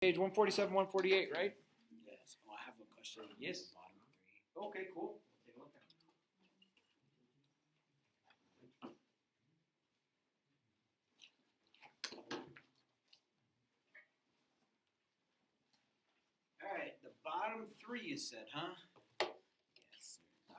Page 147, 148, right? Yes. Oh, I have a question. Yes. The bottom three. Okay, cool. Take a look at it. All right, the bottom three you said, huh? Yes. All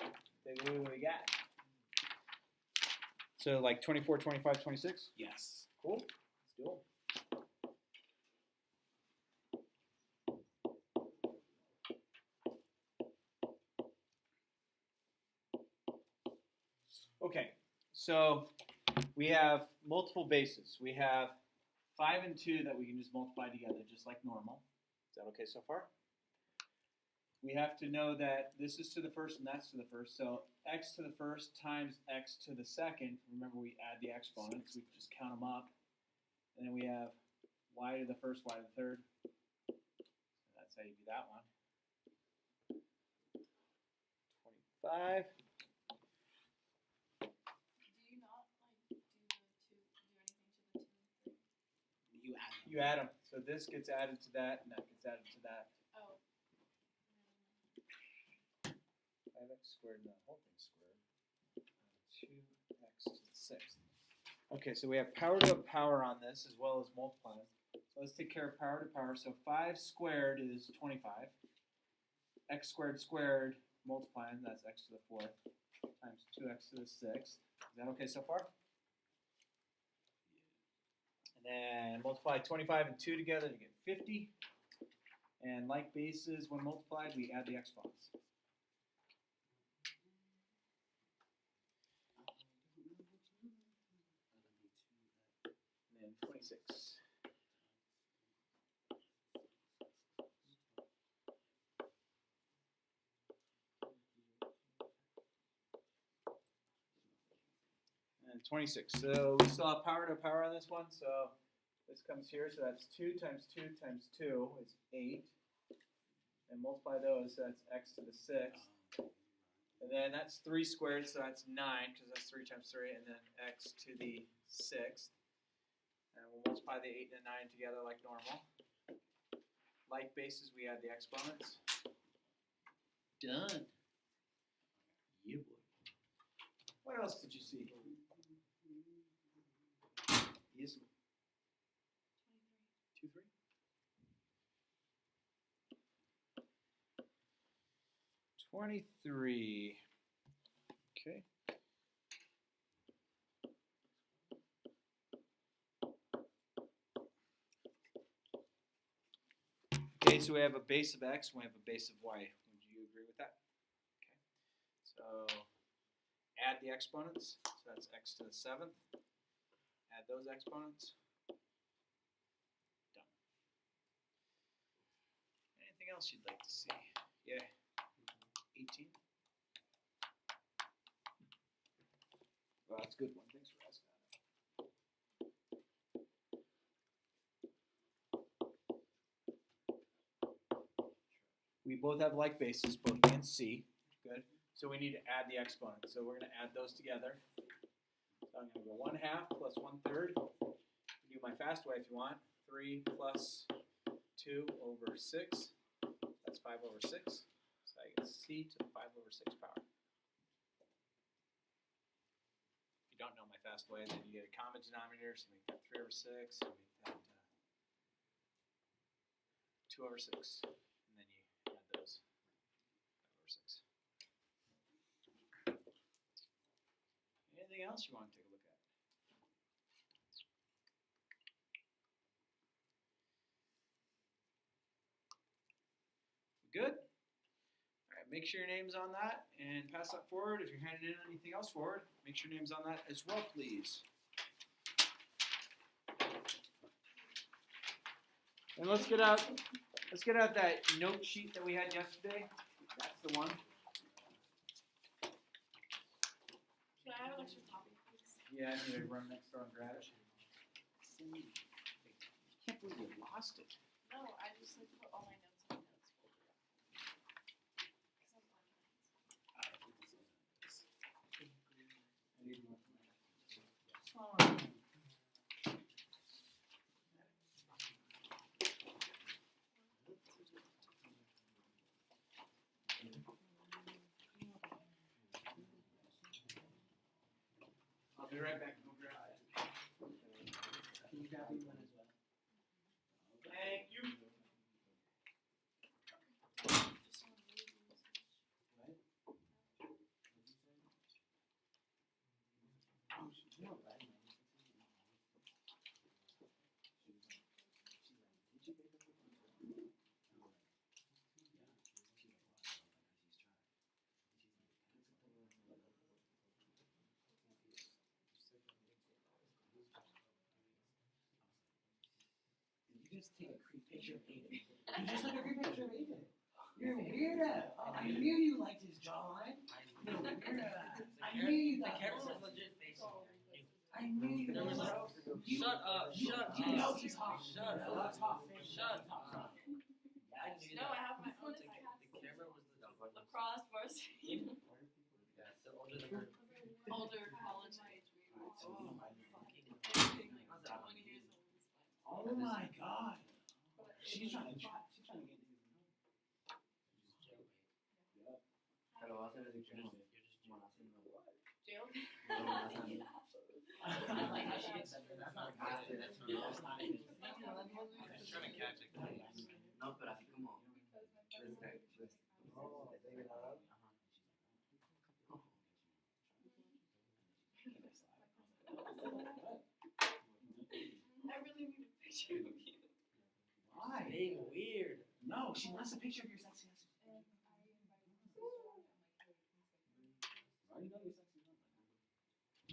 right. Take a look what we got. So like 24, 25, 26? Yes. Cool. Let's do them. Okay, so we have multiple bases. We have 5 and 2 that we can just multiply together just like normal. Is that okay so far? We have to know that this is to the first and that's to the first. So x to the first times x to the second. Remember, we add the exponents. We can just count them up. And then we have y to the first, y to the third. So that's how you do that one. 25. You add them. So this gets added to that, and that gets added to that. Oh. 5x squared, and the whole thing squared. 2x to the sixth. Okay, so we have power to a power on this as well as multiplying. So let's take care of power to power. So 5 squared is 25. X squared squared multiplying, that's x to the fourth, times 2x to the sixth. Is that okay so far? And then multiply 25 and 2 together to get 50. And like bases, when multiplied, we add the exponents. And then 26. And 26. So we still have power to power on this one. So this comes here. So that's 2 times 2 times 2 is 8. And multiply those. So that's x to the sixth. And then that's 3 squared. So that's 9 because that's 3 times 3. And then x to the sixth. And we'll multiply the 8 and the 9 together like normal. Like bases, we add the exponents. Done. Yeah, boy. What else did you see? Yes. 2, 3. $23. Okay. Okay, so we have a base of x and we have a base of y. Would you agree with that? Okay. So add the exponents. So that's x to the seventh. Add those exponents. Done. Anything else you'd like to see? Yeah. 18. Well, that's a good one. Thanks for asking that. We both have like bases, both B and C. Good. So we need to add the exponents. So we're going to add those together. So I'm going to go 1/2 plus 1/3. Do my fast way if you want. 3 plus 2 over 6. That's 5 over 6. So I get C to the 5 over 6 power. If you don't know my fast way, then you get a common denominator. So make that 3 over 6. So make that 2 over 6. And then you add those 5 over 6. Anything else you want to take a look at? Good? All right, make sure your name's on that and pass that forward. If you're handing in anything else forward, make sure your name's on that as well, please. And let's get out that note sheet that we had yesterday. That's the one. Can I have an extra copy, please? Yeah, I need to run next door and grab it. I can't believe you lost it. No, I just like put all my notes in my notes folder. I need more. just take a creep picture of Aiden. You just took a creep picture of Aiden. You're a weirdo. Oh, I knew you liked his jawline. You're a weirdo. I knew you The thought camera that. was legit facing you. I knew you There was thought like, shut up, shut up. You know he's hot. Shut You know up. he's hot. Shut up. I Yes. knew No, that. I have my own The camera was the dumb one. lacrosse varsity. Yeah, still older than her. Older college age. Oh my fucking. 20 years old. Oh my god. She's trying to get into Pero va a ser así como Jail? Like how she gets that. That's not nasty. That's not even. I'm just trying to catch it. no, pero así como I really need a picture of you. Why? Being weird. No, she wants a picture of your sexy husband.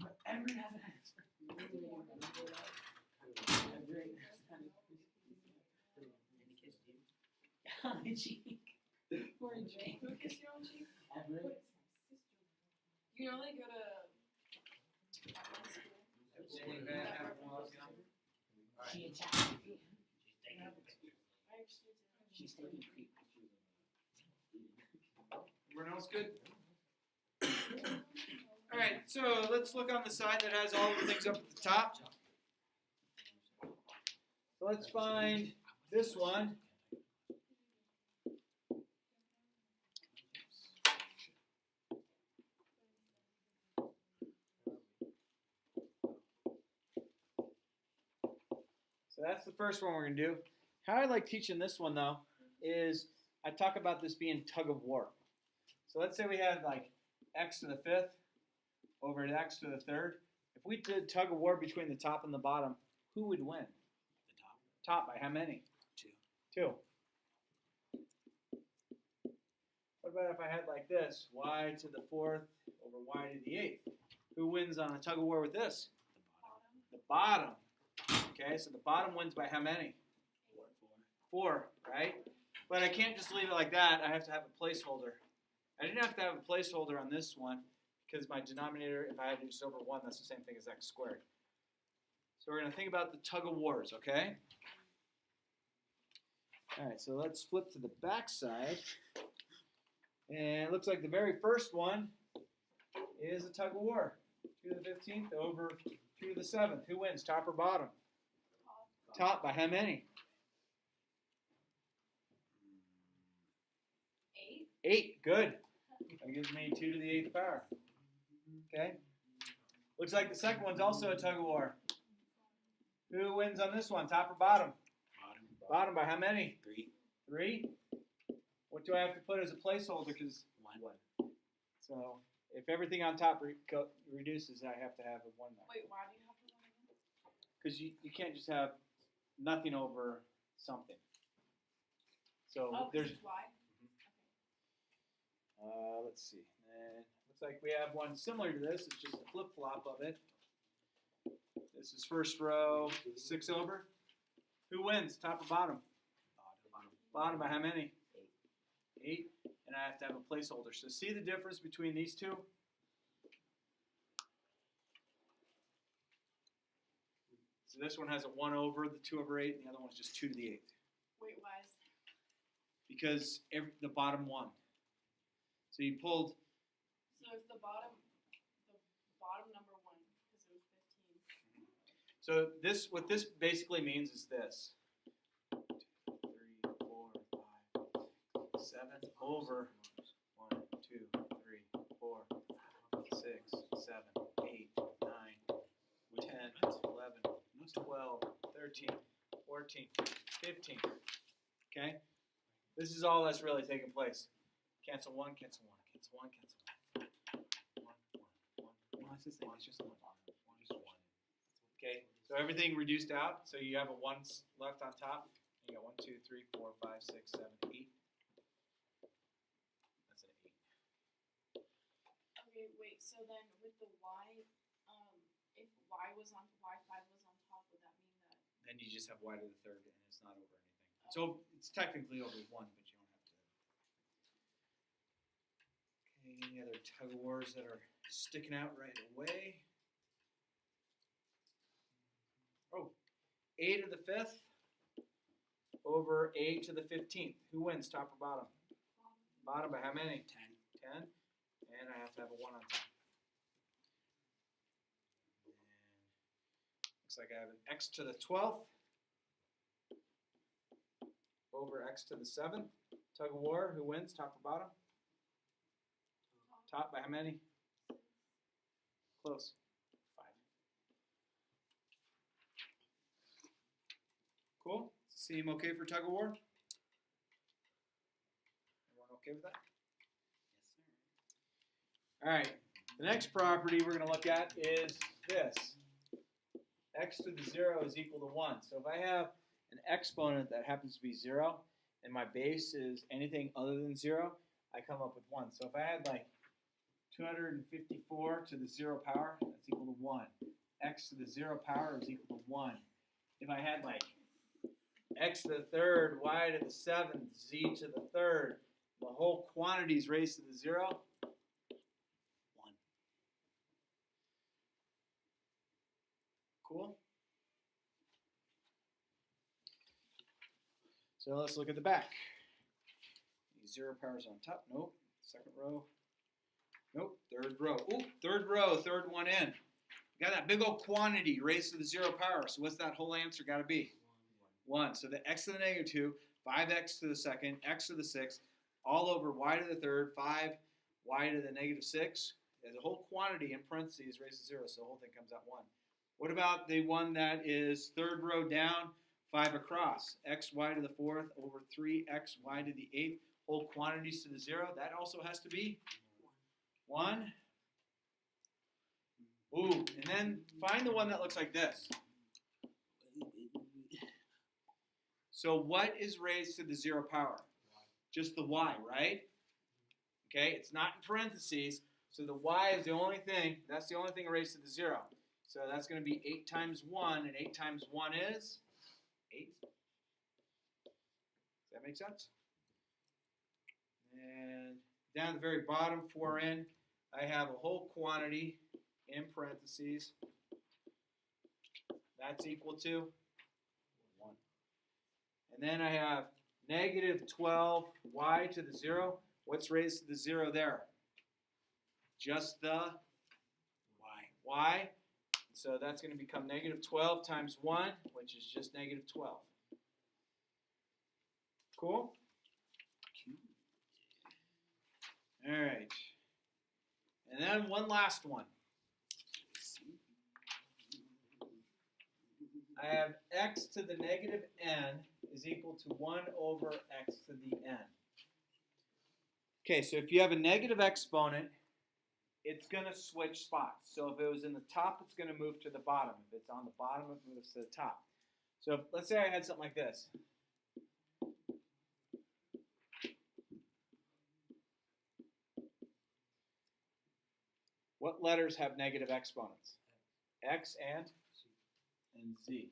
But everyone has an answer. Everyone has an And he kissed you. on the cheek. Poor Jane. Who kissed your own cheek? Everyone. You know they go to one school. She attacked me. She's taking a picture. I actually did. She's taking creep pictures of us. Everyone else good? All right, so let's look on the side that has all the things up at the top. So let's find this one. So that's the first one we're going to do. How I like teaching this one, though, is I talk about this being tug of war. So let's say we had like x to the fifth over x to the third. If we did tug of war between the top and the bottom, who would win? The top. Top by how many? 2. 2. What about if I had like this, y to the fourth over y to the eighth? Who wins on a tug of war with this? The bottom. Okay, so the bottom wins by how many? 4, right? But I can't just leave it like that. I have to have a placeholder. I didn't have to have a placeholder on this one because my denominator, if I had to just over 1, that's the same thing as x squared. So we're going to think about the tug of wars, okay? All right, so let's flip to the back side. And it looks like the very first one is a tug of war. 2 to the 15th over 2 to the 7th. Who wins, top or bottom? Top by how many? 8. 8. Good. That gives me 2 to the 8th power. Okay. Looks like the second one's also a tug of war. Who wins on this one, top or bottom? Bottom by how many? 3. 3. What do I have to put as a placeholder? Because 1. so if everything on top reduces, I have to have a 1 there. Wait, why do you have to one again? Because you can't just have nothing over something. So Oh, there's, because it's y? let's see. Looks like we have one similar to this. It's just a flip-flop of it. This is first row, 6 over. Who wins, top or bottom? Bottom by how many? 8. And I have to have a placeholder. So see the difference between these two? So this one has a 1 over the 2 over 8, and the other one's just 2 to the 8th. Wait, why is that? Because the bottom won. So you pulled, So if the bottom number won, because it was 15. so this, what this basically means is this. 2, 3, 4, 5, 7 over 1, 2, 3, 4, 6, 7, 8, 9, 10, 11, 12, 13, 14, 15. Okay? This is all that's really taking place. Cancel 1, cancel 1, cancel 1, cancel 1. 1, 1, 1. No, it's the same. It's just 1. Just 1. Okay? So everything reduced out. So you have a 1 left on top. You got 1, 2, 3, 4, 5, 6, 7, 8. That's an 8. Okay, wait. So then with the y, if y5 was on top, would that mean that then you just have y to the third, and it's not over anything. So it's technically over 1, but you don't have to. Okay, any other tug of wars that are sticking out right away? Oh, a to the 5th over a to the 15th. Who wins, top or bottom? Bottom by how many? 10. 10. And I have to have a 1 on top. And looks like I have an x to the 12th over x to the 7th. Tug of war, who wins, top or bottom? Top by how many? Close. 5. Cool? Seem okay for tug of war? Everyone okay with that? Yes, sir. All right. The next property we're going to look at is this. X to the 0 is equal to 1. So if I have an exponent that happens to be 0, and my base is anything other than 0, I come up with 1. So if I had like 254 to the 0 power, that's equal to 1. X to the 0 power is equal to 1. If I had like x to the 3rd, y to the 7th, z to the 3rd, the whole quantity is raised to the 0, 1. Cool? So let's look at the back. The 0 powers on top. Nope. Second row. Nope. Third row. Ooh, third row, third one in. Got that big old quantity raised to the 0 power. So what's that whole answer got to be? 1. So the x to the negative 2, 5x to the 2nd, x to the 6th, all over y to the 3rd, 5, y to the negative 6. There's a whole quantity in parentheses raised to 0, so the whole thing comes out 1. What about the one that is third row down, 5 across? X, y to the 4th over 3x, y to the 8th, whole quantities to the 0. That also has to be 1. Ooh, and then find the one that looks like this. So what is raised to the 0 power? Just the y, right? Okay, it's not in parentheses, so the y is the only thing, that's the only thing raised to the 0. So that's going to be 8 times 1, and 8 times 1 is 8. Does that make sense? And down at the very bottom, 4n, I have a whole quantity in parentheses. That's equal to 1. And then I have negative 12y to the 0. What's raised to the 0 there? Just the y. So that's going to become negative 12 times 1, which is just negative 12. Cool? All right. And then one last one. I have x to the negative n is equal to 1 over x to the n. Okay, so if you have a negative exponent, it's going to switch spots. So if it was in the top, it's going to move to the bottom. If it's on the bottom, it moves to the top. So let's say I had something like this. What letters have negative exponents? X and z.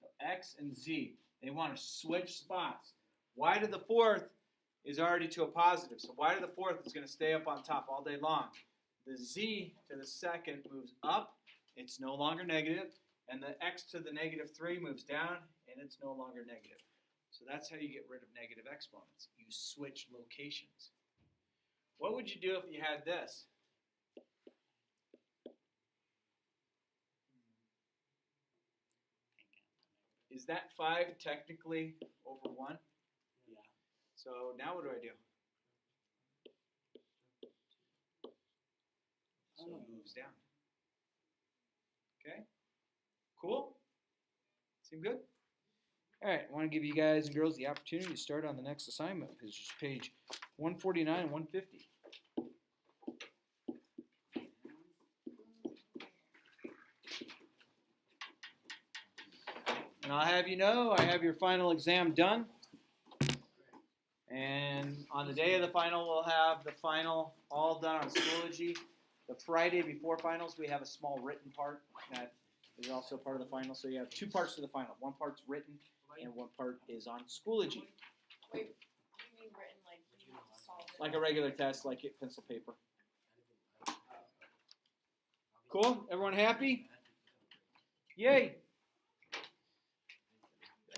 So x and z, they want to switch spots. Y to the 4th is already to a positive. So y to the 4th is going to stay up on top all day long. The z to the 2nd moves up. It's no longer negative. And the x to the negative 3 moves down, and it's no longer negative. So that's how you get rid of negative exponents. You switch locations. What would you do if you had this? Is that 5 technically over 1? Yeah. So now what do I do? So it moves down. Okay? Cool? Seem good? All right, I want to give you guys and girls the opportunity to start on the next assignment, which is page 149 and 150. And I'll have you know, I have your final exam done. And on the day of the final, we'll have the final all done on Schoology. The Friday before finals, we have a small written part that is also part of the final. So you have two parts to the final. One part's written, and one part is on Schoology. Wait, you mean written like you solved it? Like a regular test, like it pencil paper. Cool? Everyone happy? Yay!